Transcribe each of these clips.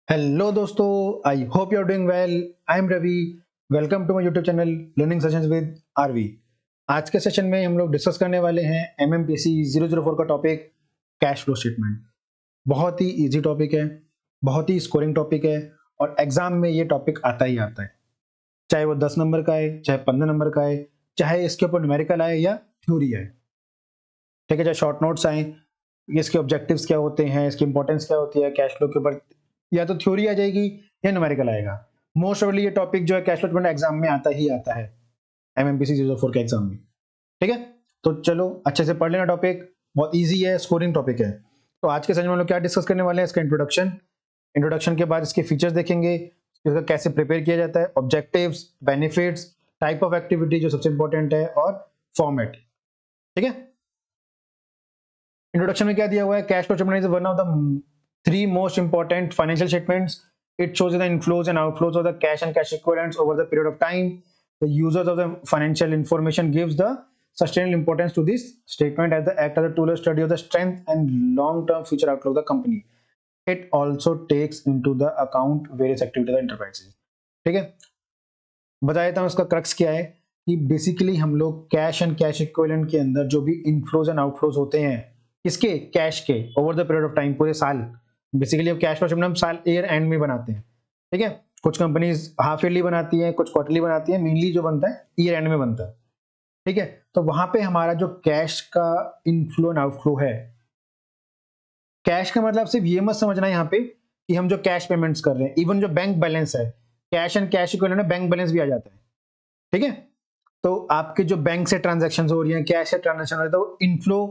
Hello दोस्तों, I hope you are doing well. I am Ravi. Welcome to my YouTube channel learning sessions with RV. आज के session में हम लोग discuss करने वाले हैं एमएमपीसी 004 का टॉपिक कैश फ्लो स्टेटमेंट। बहुत ही इजी टॉपिक है, बहुत ही स्कोरिंग टॉपिक है और एग्जाम में ये टॉपिक आता ही आता है, चाहे वो 10 नंबर का है, चाहे 15 नंबर का है, चाहे इसके ऊपर न्यूमेरिकल आए या थ्योरी है। ठीक है, चाहे शॉर्ट नोट्स आए, इसके ऑब्जेक्टिव्स क्या होते हैं, इसकी इंपॉर्टेंस क्या होती है, कैश फ्लो के ऊपर या तो थ्योरी आ जाएगी या न्यूमेरिकल आएगा। मोस्ट ऑफली ये टॉपिक जो है कैश फ्लो एग्जाम में आता ही आता है, एमएमपीसी 004 के एग्जाम में। ठीक है, तो चलो अच्छे से पढ़ लेना टॉपिक, बहुत इजी है, स्कोरिंग टॉपिक है। तो आज के सेशन में हम लोग क्या डिस्कस करने वाले हैं, इसका इंट्रोडक्शन के बाद इसके फीचर्स देखेंगे, इसका कैसे प्रिपेयर किया जाता है, objectives, benefits, type of activity जो सबसे इंपॉर्टेंट है, और फॉर्मेट। ठीक है, इंट्रोडक्शन में क्या दिया हुआ है, cash flow statement is one of the three most important financial statements. It shows the inflows and outflows of the cash and cash equivalents over the period of time. The users of the financial information gives the sustainable importance to this statement as the act as a tool of study of the strength and long-term future outlook of the company. It also takes into the account various activities of enterprises. ठीक है, बताया था उसका crux क्या है कि basically हम लोग कैश एंड कैश इक्विवेलेंट के अंदर जो भी इनफ्लोज एंड आउटफ्लोज होते हैं, किसके, कैश के, over the period of time, पूरे साल। बेसिकली कैश फ्लो स्टेटमेंट हम साल ईयर एंड में बनाते हैं। ठीक है, कुछ कंपनीज हाफ ईयरली बनाती है, कुछ क्वार्टरली बनाती है, मेनली जो बनता है ईयर एंड में बनता है। ठीक है, तो वहां पे हमारा जो कैश का इनफ्लो एंड आउटफ्लो है, कैश का मतलब सिर्फ ये मत समझना यहाँ पे कि हम जो कैश पेमेंट्स कर रहे हैं, इवन जो बैंक बैलेंस है, कैश एंड कैश इक्विवेलेंट में बैंक बैलेंस भी आ जाता है। ठीक है, तो आपके जो बैंक से ट्रांजैक्शन हो रही है, कैश से ट्रांजैक्शन हो रहा है, तो इनफ्लो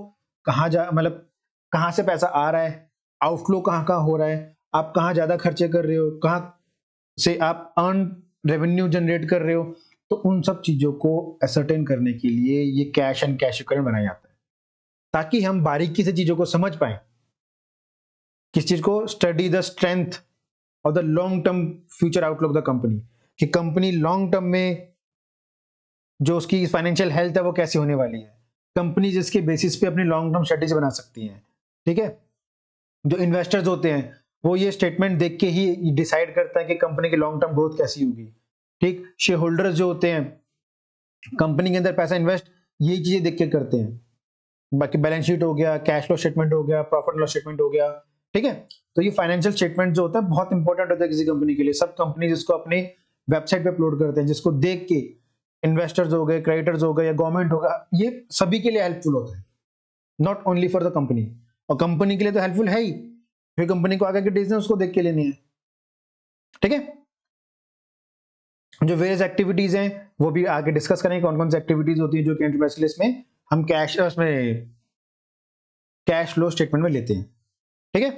कहाँ जा, मतलब कहाँ से पैसा आ रहा है, आउटफ्लो कहाँ कहाँ हो रहा है, आप कहाँ ज्यादा खर्चे कर रहे हो, कहाँ से आप अर्न रेवेन्यू जनरेट कर रहे हो, तो उन सब चीजों को असर्टेन करने के लिए ये कैश एंड कैश इक्विवेलेंट बनाया जाता है, ताकि हम बारीकी से चीजों को समझ पाए। किस चीज को, study the strength of the long term future outlook the company, कि कंपनी लॉन्ग टर्म में जो उसकी फाइनेंशियल हेल्थ है वो कैसी होने वाली है, कंपनी जिसके बेसिस पे अपनी लॉन्ग टर्म स्ट्रेटेजी बना सकती है। ठीक है, जो इन्वेस्टर्स होते हैं वो ये स्टेटमेंट देख के ही डिसाइड करता है कि कंपनी की लॉन्ग टर्म ग्रोथ कैसी होगी। ठीक, शेयर होल्डर्स जो होते हैं कंपनी के अंदर पैसा इन्वेस्ट, ये चीजें देख के करते हैं। बाकी बैलेंस शीट हो गया, कैश फ्लो स्टेटमेंट हो गया, प्रॉफिट लॉस स्टेटमेंट हो गया। ठीक है, तो ये फाइनेंशियल स्टेटमेंट जो होता है बहुत इंपॉर्टेंट होता है किसी कंपनी के लिए। सब कंपनी जिसको अपने वेबसाइट पे अपलोड करते हैं, जिसको देख के इन्वेस्टर्स हो गए, क्रेडिटर्स हो गए या गवर्नमेंट होगा, ये सभी के लिए हेल्पफुल होता है, not only for the company. और कंपनी के लिए तो हेल्पफुल है ही, फिर कंपनी को आगे की डिसीजन उसको देख के लेनी है। ठीक है, जो वेरियस एक्टिविटीज हैं वो भी आगे डिस्कस करेंगे, कौन कौन सी एक्टिविटीज होती है जो कि एंटरप्राइज लिस्ट में हम कैश फ्लो स्टेटमेंट में लेते हैं। ठीक है,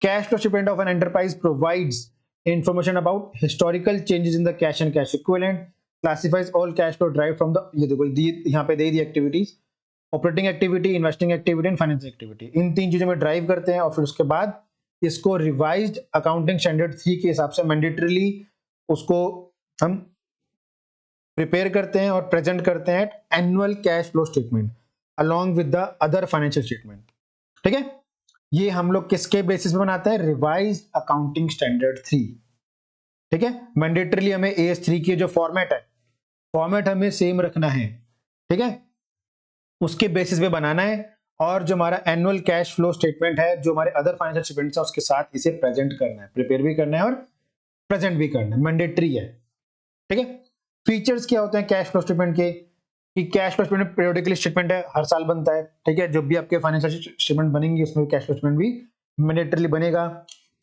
cash flow statement of an enterprise provides information about historical changes in the cash and cash equivalent, classifies all cash flow derived from the, ये देखो यहाँ पे दे दी activities, operating activity, investing activity and financing activity, इन तीन चीजों में ड्राइव करते हैं। और फिर उसके बाद इसको रिवाइज्ड अकाउंटिंग स्टैंडर्ड 3 के हिसाब से मैंडेटरीली उसको हम प्रिपेयर करते हैं और प्रेजेंट करते हैं annual cash flow statement along with the other financial statement. ठीक है, ये हम लोग किसके बेसिस पे बनाते हैं, रिवाइज्ड अकाउंटिंग स्टैंडर्ड 3। ठीक है, मैंडेटरीली हमें AS3 की जो फॉर्मेट है, फॉर्मेट हमें सेम रखना है। ठीक है, उसके बेसिस पे बनाना है, और जो हमारा एनुअल कैश फ्लो स्टेटमेंट है, जो हमारे अदर फाइनेंशियल स्टेटमेंट्स है, उसके साथ इसे प्रेजेंट करना है, प्रिपेयर भी करना है और प्रेजेंट भी करना है, मैंडेटरी है। ठीक है, फीचर्स क्या होते हैं कैश फ्लो स्टेटमेंट के, कि cash flow statement periodically statement है, हर साल बनता है। ठीक है, जो भी आपके फाइनेंशियल स्टेटमेंट बनेंगे उसमें कैश फ्लो स्टेटमेंट भी मैंडेटरीली बनेगा।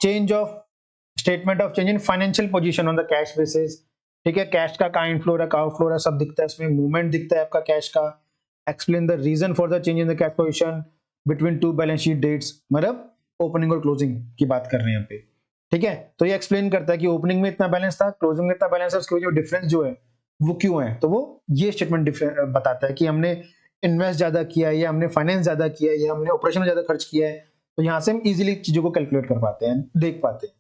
Change of statement of change in financial position on the cash basis. ठीक है, कैश का कहाँ इनफ्लो है, कहाँ आउटफ्लो है, सब दिखता है इसमें, मूवमेंट दिखता है आपका कैश का। Explain the reason for the change in the cash position between two balance sheet dates, मतलब ओपनिंग और क्लोजिंग की बात कर रहे हैं यहाँ पे। ठीक है, तो ये एक्सप्लेन करता है कि ओपनिंग में इतना बैलेंस था, क्लोजिंग में इतना बैलेंस है, उसके वजह डिफरेंस जो है वो क्यों है। तो वो ये स्टेटमेंट बताता है कि हमने इन्वेस्ट ज्यादा किया है, या हमने फाइनेंस ज्यादा किया है, या हमने ऑपरेशन में ज्यादा खर्च किया है। तो यहाँ से हम इजीली चीजों को कैलकुलेट कर पाते हैं, देख पाते हैं।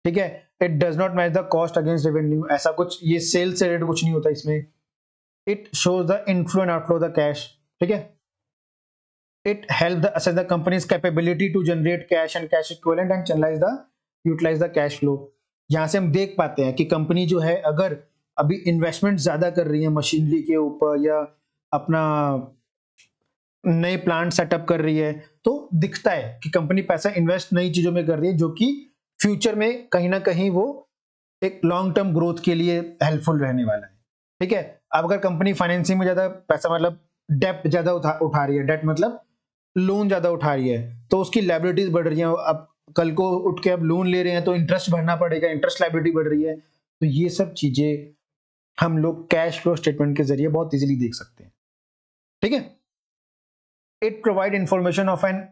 ठीक है, it does not match the cost against revenue, ऐसा कुछ ये सेल्स से रिलेटेड कुछ नहीं होता इसमें। It shows the inflow and outflow of the cash. ठीक है, it helps the assess the company's capability to generate cash and cash equivalent and channelize the utilize the cash flow. यहाँ से हम देख पाते हैं कि कंपनी जो है अगर अभी इन्वेस्टमेंट ज्यादा कर रही है मशीनरी के ऊपर या अपना नए प्लांट सेटअप कर रही है, तो दिखता है कि कंपनी पैसा इन्वेस्ट नई चीजों में कर रही है जो कि फ्यूचर में कहीं ना कहीं वो एक लॉन्ग टर्म ग्रोथ के लिए हेल्पफुल रहने वाला है। ठीक है, अब अगर कंपनी फाइनेंसिंग में ज्यादा पैसा मतलब डेप्ट ज्यादा उठा रही है, डेट मतलब लोन ज्यादा उठा रही है, तो उसकी लायबिलिटीज बढ़ रही है। अब कल को उठ के अब लोन ले रहे हैं तो इंटरेस्ट भरना पड़ेगा, इंटरेस्ट लायबिलिटी बढ़ रही है। तो ये सब चीजें हम लोग कैश फ्लो स्टेटमेंट के जरिए बहुत इजीली देख सकते हैं। ठीक है, it provide information of an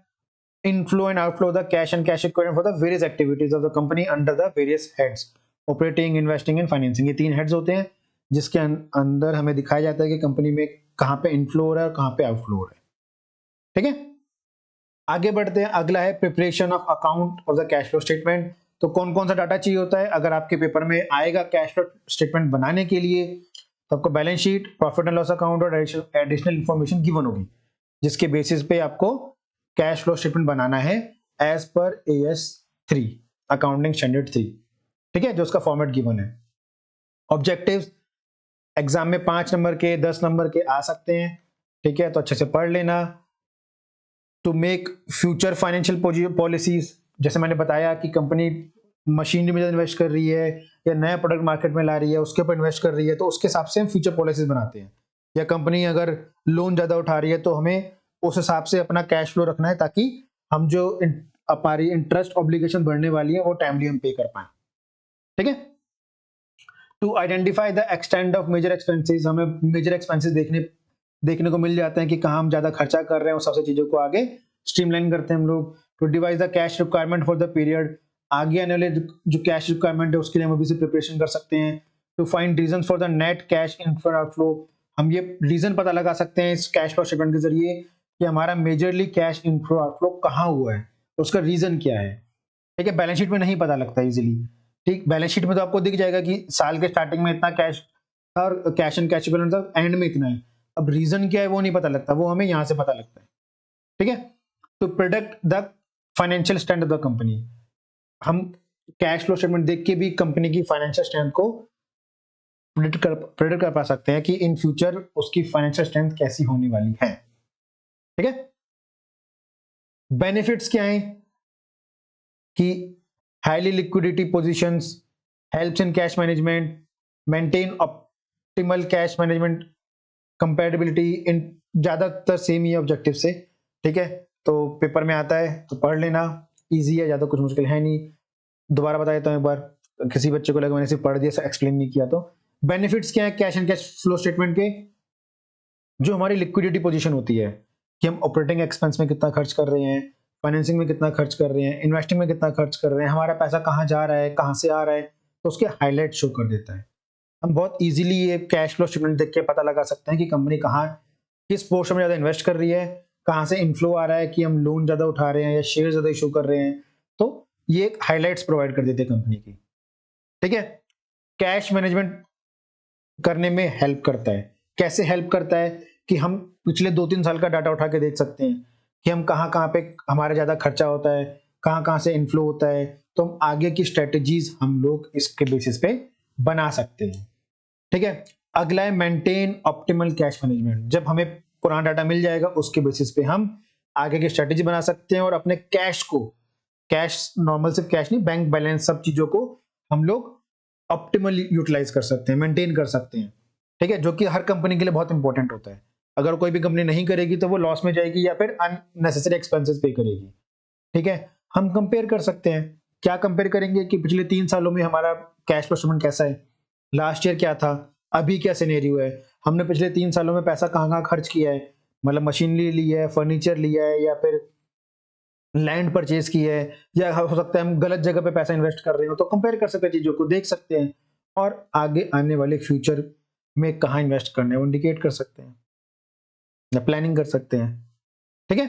inflow and outflow of the cash and cash equivalent for the various activities of the company under the various heads: operating, investing and financing। ये 3 heads होते हैं जिसके अंदर हमें दिखाया जाता है कि कंपनी में कहां पे इनफ्लो हो रहा है और कहां पे आउटफ्लो हो रहा है। ठीक है, आगे बढ़ते हैं। अगला है preparation of account of the cash flow statement. तो कौन कौन सा डाटा चाहिए होता है अगर आपके पेपर में आएगा कैश फ्लो स्टेटमेंट बनाने के लिए? तो आपको balance sheet, profit and loss account और एडिशनल इंफॉर्मेशन गिवन होगी जिसके बेसिस पे आपको कैश फ्लो स्टेटमेंट बनाना है as per AS3 accounting standard 3। ठीक है, जो उसका फॉर्मेट गिवन है। ऑब्जेक्टिव्स एग्जाम में 5 नंबर के 10 नंबर के आ सकते हैं। ठीक है, तो अच्छे से पढ़ लेना। To make future financial policies, जैसे मैंने बताया कि कंपनी मशीनरी में इन्वेस्ट कर रही है या नया प्रोडक्ट मार्केट में ला रही है, उसके ऊपर इन्वेस्ट कर रही है, तो उसके हिसाब से हम फ्यूचर पॉलिसीज बनाते हैं। या कंपनी अगर लोन ज्यादा उठा रही है तो हमें उस हिसाब से अपना कैश फ्लो रखना है ताकि हम जो हमारी इंटरेस्ट ऑब्लिगेशन बढ़ने वाली है वो टाइमली हम पे कर पाए। ठीक है, to identify the extent of major expenses, हमें मेजर एक्सपेंसेस देखने को मिल जाते हैं कि कहाँ हम ज्यादा खर्चा कर रहे हैं, उस सबसे चीजों को आगे स्ट्रीमलाइन करते हैं हम लोग। To devise the cash requirement for the period, आगे आने वाले जो कैश रिक्वायरमेंट है उसके लिए हम अभी से प्रिपरेशन कर सकते हैं। To find reason for the net cash inflow outflow, हम ये रीजन पता लगा सकते हैं इस कैश फ्लो स्टेटमेंट के जरिए कि हमारा मेजरली कैश इनफ्लो आउटफ्लो कहाँ हुआ है, उसका रीजन क्या है। ठीक है, बैलेंस शीट में नहीं पता लगता इजीली। ठीक, बैलेंस शीट में तो आपको दिख जाएगा कि साल के स्टार्टिंग में इतना कैश था और कैश एंड कैश इक्विवेलेंट था, एंड में इतना है। अब रीजन क्या है वो नहीं पता लगता, वो हमें यहाँ से पता लगता है। ठीक है, तो product the financial strength of the company, हम कैश फ्लो स्टेटमेंट देख के भी कंपनी की फाइनेंशियल स्ट्रेंथ को प्रेडिक्ट कर पा सकते हैं कि इन फ्यूचर उसकी फाइनेंशियल स्ट्रेंथ कैसी होने वाली है। ठीक है, बेनिफिट्स क्या है कि highly liquidity positions, helps in cash management, maintain optimal cash management, compatibility, इन ज्यादातर सेम ही ऑब्जेक्टिव से। ठीक है, तो पेपर में आता है तो पढ़ लेना, इजी है, ज्यादा कुछ मुश्किल है नहीं। दोबारा बता देता हूँ एक बार, किसी बच्चे को लगा मैंने सिर्फ पढ़ दिया एक्सप्लेन नहीं किया। तो बेनिफिट्स क्या है cash and cash flow statement के? जो हमारी लिक्विडिटी पोजीशन होती है कि हम ऑपरेटिंग एक्सपेंस में कितना खर्च कर रहे हैं, फाइनेंसिंग में कितना खर्च कर रहे हैं, इन्वेस्टिंग में कितना खर्च कर रहे हैं, हमारा पैसा कहाँ जा रहा है, कहाँ से आ रहा है, तो उसके हाईलाइट शो कर देता है। हम बहुत इजीली ये कैश फ्लो स्टेटमेंट देख के पता लगा सकते हैं कि कंपनी कहाँ किस पोर्शन में ज्यादा इन्वेस्ट कर रही है, कहाँ से इनफ्लो आ रहा है कि हम लोन ज्यादा उठा रहे हैं या शेयर ज्यादा इशू कर रहे हैं। तो ये हाईलाइट्स प्रोवाइड कर देते हैं कंपनी की। ठीक है, कैश मैनेजमेंट करने में हेल्प करता है। कैसे हेल्प करता है कि हम पिछले 2-3 साल का डाटा उठा के देख सकते हैं कि हम कहाँ कहाँ पे हमारा ज्यादा खर्चा होता है, कहाँ कहाँ से इनफ्लो होता है, तो हम आगे की स्ट्रेटेजीज हम लोग इसके बेसिस पे बना सकते हैं। ठीक है, अगला है मेंटेन ऑप्टिमल कैश मैनेजमेंट। जब हमें पुराना डाटा मिल जाएगा उसके बेसिस पे हम आगे की स्ट्रेटेजी बना सकते हैं और अपने कैश को, कैश नॉर्मल सिर्फ कैश नहीं, बैंक बैलेंस, सब चीजों को हम लोग ऑप्टिमल यूटिलाइज कर सकते हैं, मेंटेन कर सकते हैं। ठीक है, जो कि हर कंपनी के लिए बहुत इंपॉर्टेंट होता है। अगर कोई भी कंपनी नहीं करेगी तो वो लॉस में जाएगी या फिर अननेसेसरी एक्सपेंसेस पे करेगी। ठीक है, हम कंपेयर कर सकते हैं। क्या कंपेयर करेंगे कि पिछले 3 सालों में हमारा कैश फ्लो स्टेटमेंट कैसा है, लास्ट ईयर क्या था, अभी क्या सिनेरियो है, हमने पिछले 3 सालों में पैसा कहाँ कहाँ खर्च किया है, मतलब मशीनरी ली है, फर्नीचर लिया है या फिर लैंड परचेज की है, या हो सकता है हम गलत जगह पे पैसा इन्वेस्ट कर रहे हो। तो कंपेयर कर सकते हैं, चीजों को देख सकते हैं और आगे आने वाले फ्यूचर में कहाँ इन्वेस्ट करना है वो इंडिकेट कर सकते हैं या प्लानिंग कर सकते हैं। ठीक है,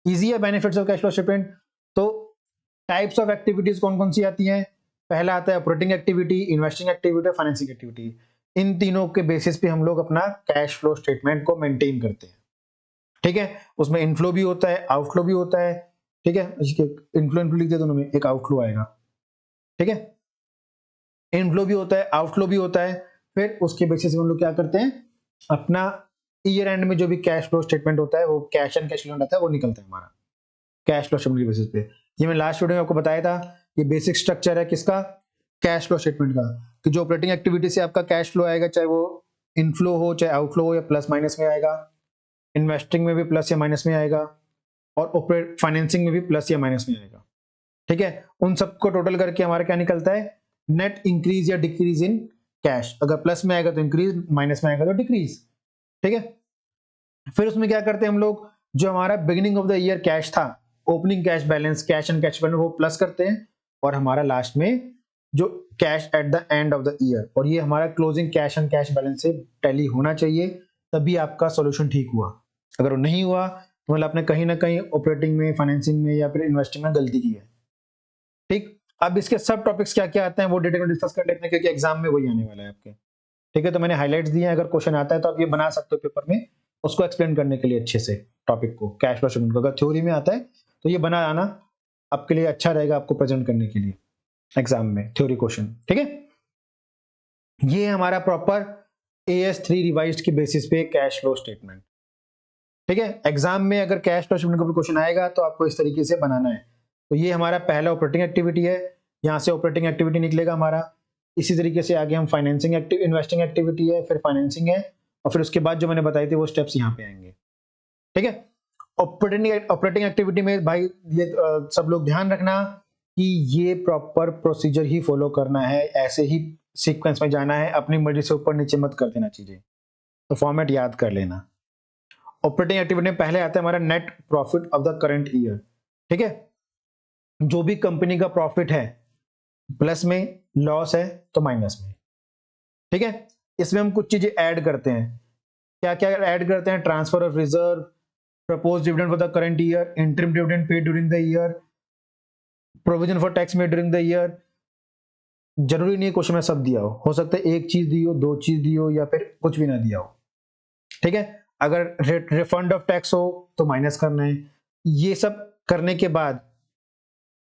इजी है benefits of cash flow statement. तो टाइप्स ऑफ एक्टिविटीज कौन कौन सी आती हैं? पहला आता है operating activity, investing activity, financing activity. इन तीनों के बेसिस पे हम लोग अपना कैश फ्लो स्टेटमेंट को मेंटेन करते हैं। ठीक है, उसमें इनफ्लो भी होता है, आउटफ्लो भी होता है। ठीक है, इनफ्लो इनफ्लो लिख दिया दोनों में, एक आउटफ्लो आएगा। ठीक है, इनफ्लो भी होता है, आउटफ्लो भी होता है। फिर उसके बेसिस पे हम लोग क्या करते हैं, अपना ईयर एंड में जो भी कैश फ्लो स्टेटमेंट होता है, वो कैश एंड कैश फ्लो रहता है, वो निकलता है हमारा कैश फ्लो स्टेटमेंट के बेसिस पे। ये मैं लास्ट वीडियो में आपको बताया था, ये बेसिक स्ट्रक्चर है किसका, कैश फ्लो स्टेटमेंट का, कि जो ऑपरेटिंग एक्टिविटी से आपका कैश फ्लो आएगा, चाहे वो इनफ्लो हो चाहे आउटफ्लो हो, या प्लस माइनस में आएगा, इन्वेस्टिंग में भी प्लस या माइनस में आएगा, और ऑपरेट फाइनेंसिंग में भी प्लस या माइनस में आएगा। ठीक है, उन सबको टोटल करके हमारा क्या निकलता है, नेट इंक्रीज या डिक्रीज इन कैश। अगर प्लस में आएगा तो इंक्रीज, माइनस में आएगा तो डिक्रीज। ठीक है, फिर उसमें क्या करते हैं हम लोग, जो हमारा beginning of the year cash था, opening cash balance, cash and cash balance, वो प्लस करते हैं, और हमारा लास्ट में जो cash at the end of the year, और ये हमारा closing cash and cash balance से टैली होना चाहिए, तभी आपका सॉल्यूशन ठीक हुआ। अगर वो नहीं हुआ तो मतलब आपने कहीं ना कहीं ऑपरेटिंग में, फाइनेंसिंग में या फिर इन्वेस्टिंग में गलती की है। ठीक, अब इसके सब टॉपिक्स क्या क्या आते हैं वो डिटेल में डिस्कस कर लेते हैं, क्योंकि एग्जाम में वही आने वाला है आपके। ठीक है, तो मैंने हाइलाइट्स दिए हैं, अगर क्वेश्चन आता है तो आप ये बना सकते हो पेपर में, उसको एक्सप्लेन करने के लिए अच्छे से टॉपिक को, कैश फ्लो स्टेटमेंट को। अगर थ्योरी में आता है तो ये बना आना आपके लिए अच्छा रहेगा, आपको प्रेजेंट करने के लिए एग्जाम में थ्योरी क्वेश्चन। ठीक है, ये हमारा प्रॉपर AS3 रिवाइज्ड की बेसिस पे कैश फ्लो स्टेटमेंट। ठीक है, एग्जाम में अगर कैश फ्लो स्टेटमेंट का क्वेश्चन आएगा तो आपको इस तरीके से बनाना है। तो ये हमारा पहला ऑपरेटिंग एक्टिविटी है, यहाँ से ऑपरेटिंग एक्टिविटी निकलेगा हमारा। इसी तरीके से आगे हम फाइनेंसिंग इन्वेस्टिंग एक्टिविटी है, फिर फाइनेंसिंग है, और फिर उसके बाद जो मैंने बताई थी वो स्टेप्स यहाँ पे आएंगे। ठीक है, ऑपरेटिंग एक्टिविटी में भाई ये सब लोग ध्यान रखना कि ये प्रॉपर प्रोसीजर ही फॉलो करना है, ऐसे ही सीक्वेंस में जाना है, अपनी मर्जी से ऊपर नीचे मत कर देना चीजें। तो फॉर्मेट याद कर लेना। ऑपरेटिंग एक्टिविटी में पहले आता है हमारा net profit of the current year. ठीक है, जो भी कंपनी का प्रॉफिट है, प्लस में, लॉस है तो माइनस में। ठीक है, इसमें हम कुछ चीजें ऐड करते हैं। क्या क्या ऐड करते हैं, transfer of reserve, propose dividend for the current year, interim dividend paid during the year, provision for tax made during the year. जरूरी नहीं है क्वेश्चन में सब दिया हो सकता है एक चीज दी हो, दो चीज दी हो, या फिर कुछ भी ना दिया हो। ठीक है, अगर रिफंड ऑफ टैक्स हो तो माइनस करना है। ये सब करने के बाद,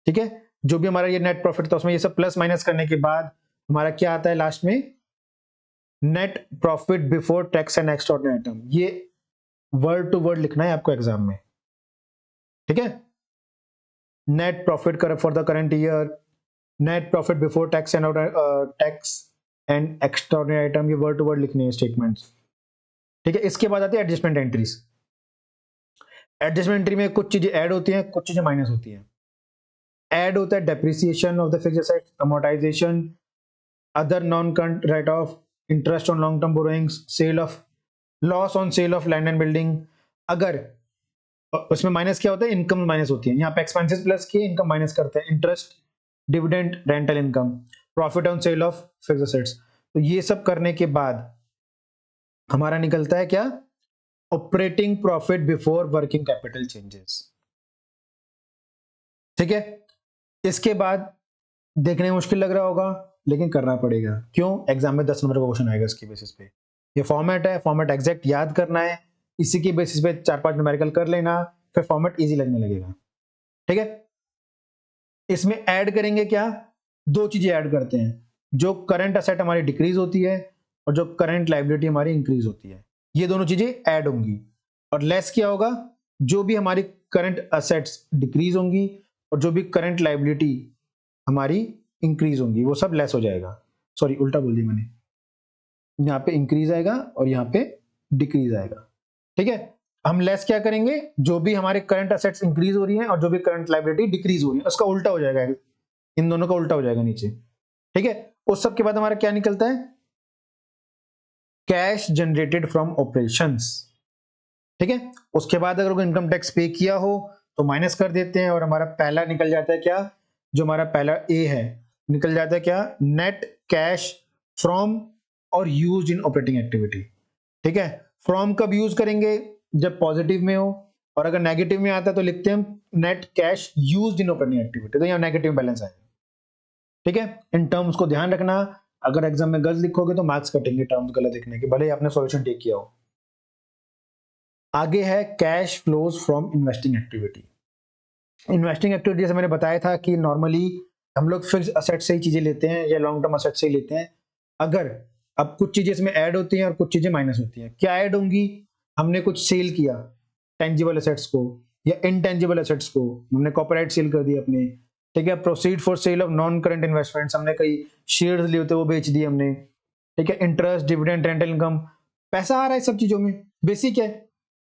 ठीक है, जो भी हमारा ये नेट प्रॉफिट था उसमें ये सब प्लस माइनस करने के बाद हमारा क्या आता है लास्ट में, net profit before tax and extraordinary item. ये वर्ड टू वर्ड लिखना है आपको एग्जाम में। ठीक है, नेट प्रॉफिट कर for the current year, net profit before tax and extraordinary item, ये वर्ड टू वर्ड लिखने हैं स्टेटमेंट्स। ठीक है, इसके बाद आती है एडजस्टमेंट एंट्रीज। एडजस्टमेंट एंट्री में कुछ चीजें ऐड होती हैं, कुछ चीजें माइनस होती हैं। ऐड होता है depreciation of the fixed assets, amortization, other non current write off, interest on long term borrowings, sale of, loss on sale of land and building. अगर उसमें माइनस क्या होता है, इनकम माइनस होती है। यहाँ पे एक्सपेंसेस प्लस किए, इनकम माइनस करते हैं, interest, dividend, rental income, profit on sale of fixed assets. तो ये सब करने के बाद हमारा निकलता है क्या, operating profit before working capital changes. ठीक है, इसके बाद देखने में मुश्किल लग रहा होगा लेकिन करना पड़ेगा। क्यों, एग्जाम में 10 नंबर का क्वेश्चन आएगा इसके बेसिस पे। ये फॉर्मेट है, फॉर्मेट एग्जैक्ट याद करना है, इसी के बेसिस पे 4-5 न्यूमेरिकल कर लेना, फिर फॉर्मेट इजी लगने लगेगा। ठीक है, इसमें ऐड करेंगे क्या, दो चीजें ऐड करते हैं, जो करंट असेट हमारी डिक्रीज होती है और जो करंट लायबिलिटी हमारी इंक्रीज होती है, ये दोनों चीजें ऐड होंगी। और लेस क्या होगा, जो भी हमारी करंट असेट्स डिक्रीज होंगी और जो भी करंट लायबिलिटी हमारी इंक्रीज होंगी, वो सब लेस हो जाएगा। सॉरी, उल्टा बोल दिया मैंने, यहाँ पे इंक्रीज आएगा और यहाँ पे डिक्रीज आएगा। ठीक है, हम लेस क्या करेंगे, जो भी हमारे करंट असेट्स इंक्रीज हो रही हैं और जो भी करंट लायबिलिटी डिक्रीज हो रही है उसका उल्टा हो जाएगा, इन दोनों का उल्टा हो जाएगा नीचे। ठीक है, उस सब के बाद हमारा क्या निकलता है, कैश जनरेटेड फ्रॉम ऑपरेशंस। ठीक है, उसके बाद अगर इनकम टैक्स पे किया हो तो माइनस कर देते हैं, और हमारा पहला निकल जाता है क्या, जो हमारा पहला ए है, निकल जाता है क्या, नेट कैश फ्रॉम और यूज्ड इन ऑपरेटिंग एक्टिविटी। ठीक है, फ्रॉम कब यूज करेंगे, जब पॉजिटिव में हो, और अगर नेगेटिव में आता है तो लिखते हैं net cash used in operating activity, तो यहाँ नेगेटिव बैलेंस आएगा। ठीक है, इन टर्म्स को ध्यान रखना, अगर एग्जाम में गलत लिखोगे तो मार्क्स कटेंगे टर्म्स गलत लिखने के, भले ही आपने सॉल्यूशन ठीक किया हो। आगे है cash flows from investing activity. Investing activity जैसे मैंने बताया था कि नॉर्मली हम लोग फिक्स असेट से ही चीजें लेते हैं या लॉन्ग टर्म असेट से ही लेते हैं। अगर अब कुछ चीजें इसमें ऐड होती हैं और कुछ चीजें माइनस होती हैं। क्या ऐड होंगी? हमने कुछ सेल किया टेंजिबल असेट्स को या इनटेंजिबल असेट्स को, हमने कॉर्पोरेट सेल कर दिया अपने, ठीक है। Proceed for sale of non current investments, हमने कई शेयर्स लिए होते वो बेच दिए हमने, ठीक है। इंटरेस्ट, डिविडेंड, रेंटल इनकम, पैसा आ रहा है सब चीजों में, बेसिक है।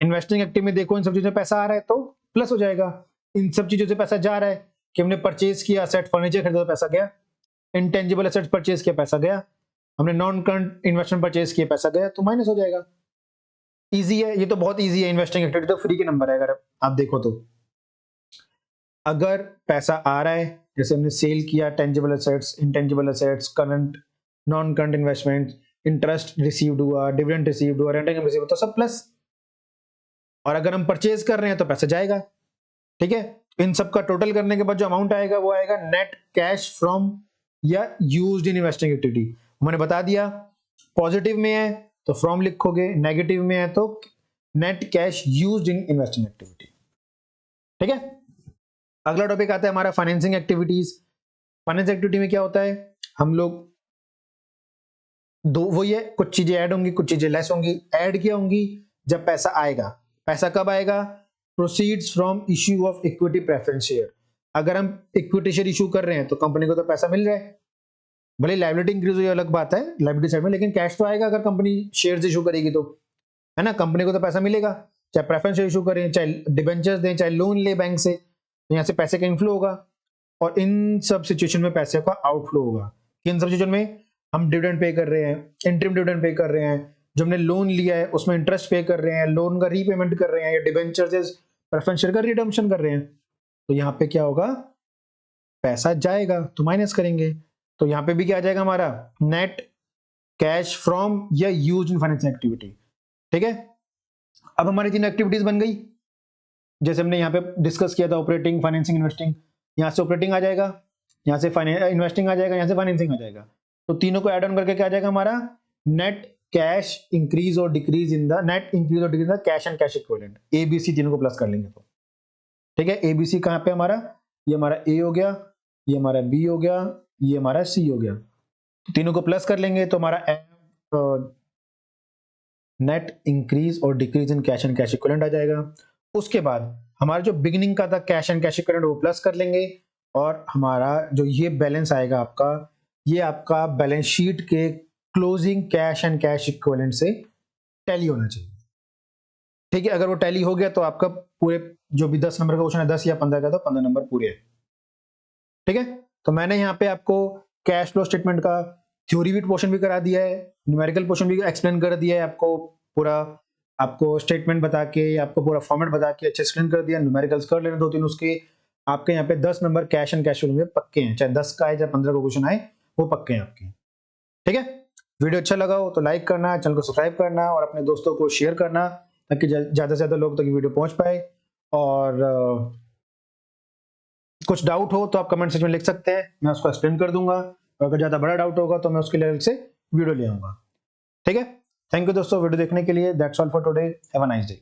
इन्वेस्टिंग एक्टिव में देखो इन सब चीजों में पैसा आ रहा है तो प्लस हो जाएगा। इन सब चीजों से पैसा जा रहा है कि हमने परचेज किया असेट, फर्नीचर खरीदा तो पैसा गया, इंटेंजिबल असेट्स परचेज किया पैसा गया, हमने नॉन करंट इन्वेस्टमेंट परचेज किया पैसा गया, तो माइनस हो जाएगा। इजी है, ये तो बहुत इजी है। इन्वेस्टिंग एक्टिविटी तो फ्री के नंबर है अगर आप देखो तो। अगर पैसा आ रहा है, जैसे हमने सेल किया tangible assets, intangible assets, current, non current investment, interest received हुआ, डिविडेंड रिसीव्ड हुआ, रेंट इनकम रिसीव हुआ, तो सब प्लस। और अगर हम परचेज कर रहे हैं तो पैसा जाएगा, ठीक है। इन सब का टोटल करने के बाद जो अमाउंट आएगा वो आएगा नेट कैश फ्रॉम या यूज्ड इन इन्वेस्टिंग एक्टिविटी। मैंने बता दिया, पॉजिटिव में है तो फ्रॉम लिखोगे, नेगेटिव में है तो net cash used in investing activity, ठीक है। अगला टॉपिक आता है हमारा फाइनेंसिंग एक्टिविटीज। फाइनेंस एक्टिविटी में क्या होता है, हम लोग दो वही है, कुछ चीजें ऐड होंगी कुछ चीजें लेस होंगी। ऐड क्या होंगी? जब पैसा आएगा। पैसा कब आएगा? Proceeds from issue of equity preference share. अगर हम इक्विटी शेयर इशू कर रहे हैं तो कंपनी को तो पैसा मिल रहा है, भले लायबिलिटी इंक्रीज हुई अलग बात है लायबिलिटी साइड में, लेकिन कैश तो आएगा अगर कंपनी शेयर्स इशू करेगी तो, है ना। कंपनी को तो पैसा मिलेगा, चाहे प्रेफरेंस शेयर इशू करें, चाहे डिबेंचर्स दें, चाहे लोन ले बैंक से, तो यहाँ से पैसे का इनफ्लो होगा। और इन सब सिचुएशन में पैसे का आउटफ्लो होगा। इन सब सिचुएशन में हम डिविडेंड पे कर रहे हैं, इंटरिम डिविडेंड पे कर रहे हैं, जो हमने लोन लिया है उसमें इंटरेस्ट पे कर रहे हैं, लोन का रीपेमेंट कर रहे हैं, या डिबेंचर से प्रेफरेंस शेयर का रिडम्पशन कर रहे हैं, तो यहाँ पे क्या होगा? पैसा जाएगा तो माइनस करेंगे, तो यहाँ पे भी क्या आ जाएगा हमारा? नेट कैश फ्रॉम या यूज इन फाइनेंसिंग एक्टिविटी, ठीक है। अब हमारी 3 एक्टिविटीज बन गई, जैसे हमने यहाँ पे डिस्कस किया था, ऑपरेटिंग, फाइनेंसिंग, इन्वेस्टिंग। यहाँ से ऑपरेटिंग आ जाएगा, यहाँ से इन्वेस्टिंग आ जाएगा, यहाँ से फाइनेंसिंग आ जाएगा, तो तीनों को ऐड ऑन करके क्या आ जाएगा हमारा? नेट कैश इंक्रीज और decrease in the net increase और decrease in the cash and cash equivalent. ABC तीनों को प्लस कर लेंगे तो, ठीक है। एबीसी कहाँ पे हमारा? ये हमारा ए हो गया, ये हमारा बी हो गया, ये हमारा सी हो गया, तो तीनों को प्लस कर लेंगे तो हमारा नेट इंक्रीज और decrease in cash and cash equivalent आ जाएगा। उसके बाद हमारा जो बिगिनिंग का था कैश एंड कैश इक्विवेलेंट वो प्लस कर लेंगे, और हमारा जो ये बैलेंस आएगा आपका, ये आपका बैलेंस शीट के closing cash and cash equivalent से टैली होना चाहिए, ठीक है। अगर वो टैली हो गया तो आपका पूरे जो भी 10 नंबर का क्वेश्चन है 10 या 15 का, तो 15 नंबर पूरे है, ठीक है। तो मैंने यहाँ पे आपको कैश फ्लो स्टेटमेंट का थ्योरी भी पोर्शन भी करा दिया है, न्यूमेरिकल पोर्शन भी एक्सप्लेन कर दिया है आपको, पूरा आपको स्टेटमेंट बता के, आपको पूरा फॉर्मेट बता के अच्छे एक्सप्लेन कर दिया। न्यूमेरिकल्स कर लेना 2-3 उसके, आपके यहाँ पे 10 नंबर कैश एंड कैश में पक्के हैं, चाहे 10 का आए चाहे 15 का क्वेश्चन आए, वो पक्के हैं आपके, ठीक है। वीडियो अच्छा लगा हो तो लाइक करना, चैनल को सब्सक्राइब करना और अपने दोस्तों को शेयर करना, ताकि ज्यादा से ज्यादा लोग तक वीडियो पहुंच पाए। और कुछ डाउट हो तो आप कमेंट सेक्शन में लिख सकते हैं, मैं उसको एक्सप्लेन कर दूंगा, और अगर ज्यादा बड़ा डाउट होगा तो मैं उसके लिए अलग से वीडियो ले आऊंगा, ठीक है। थैंक यू दोस्तों वीडियो देखने के लिए। That's all for today, have a nice day.